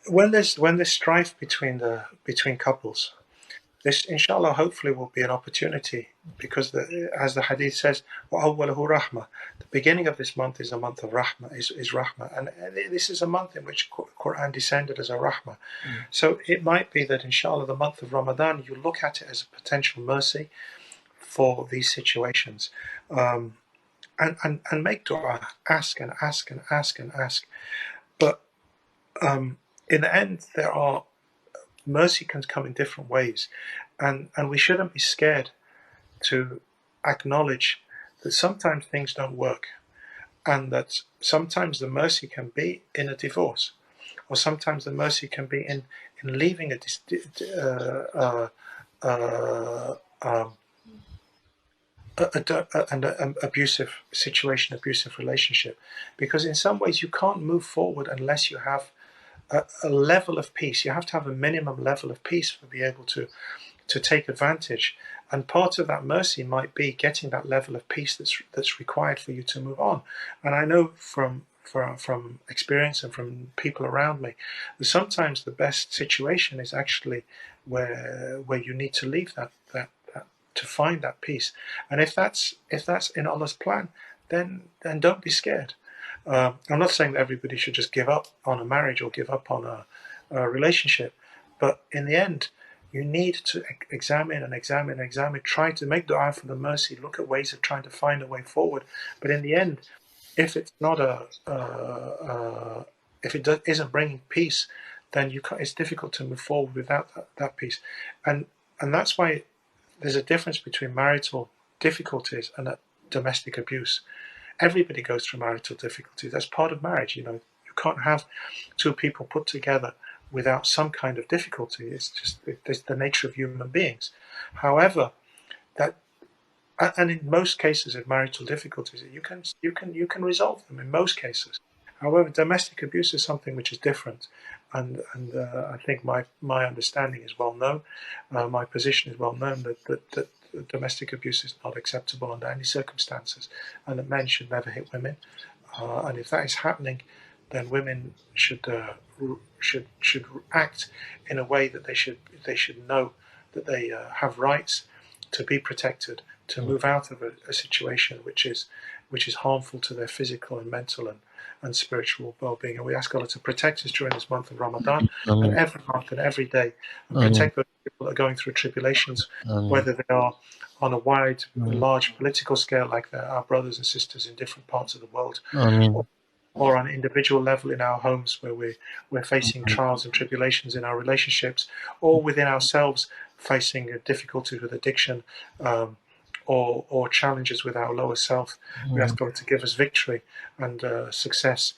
when there's strife between couples, this, inshallah, hopefully will be an opportunity, because as the hadith says, وَأَوَّلُهُ رَحْمَةٌ, the beginning of this month is a month of rahmah, is rahmah, and this is a month in which Quran descended as a rahmah. So it might be that, inshallah, the month of Ramadan, you look at it as a potential mercy for these situations, and make dua, ask and ask and ask and ask. But in the end, mercy can come in different ways, and we shouldn't be scared to acknowledge that sometimes things don't work, and that sometimes the mercy can be in a divorce, or sometimes the mercy can be in leaving an abusive situation, abusive relationship, because in some ways you can't move forward unless you have a level of peace. You have to have a minimum level of peace to be able to take advantage. And part of that mercy might be getting that level of peace that's required for you to move on. And I know from experience and from people around me that sometimes the best situation is actually where you need to leave that to find that peace. And if that's in Allah's plan, then don't be scared. I'm not saying that everybody should just give up on a marriage or give up on a relationship, but in the end, you need to examine, try to make dua for the mercy, look at ways of trying to find a way forward. But in the end, if it's not isn't bringing peace, then it's difficult to move forward without that peace. And that's why there's a difference between marital difficulties and domestic abuse. Everybody goes through marital difficulties. That's part of marriage. You can't have two people put together without some kind of difficulty. It's the nature of human beings. However, and in most cases of marital difficulties, you can resolve them in most cases. However, domestic abuse is something which is different, and I think my understanding is well known. My position is well known that domestic abuse is not acceptable under any circumstances, and that men should never hit women. And if that is happening, then women should act in a way that they should know that they have rights to be protected, to move out of a situation which is harmful to their physical and mental and spiritual well-being. And we ask Allah to protect us during this month of Ramadan, and every month and every day, and protect those people that are going through tribulations, whether they are on a large political scale, like our brothers and sisters in different parts of the world, or on an individual level in our homes, where we're facing trials and tribulations in our relationships, or within ourselves facing difficulties with addiction, or challenges with our lower self. We ask God to give us victory and success.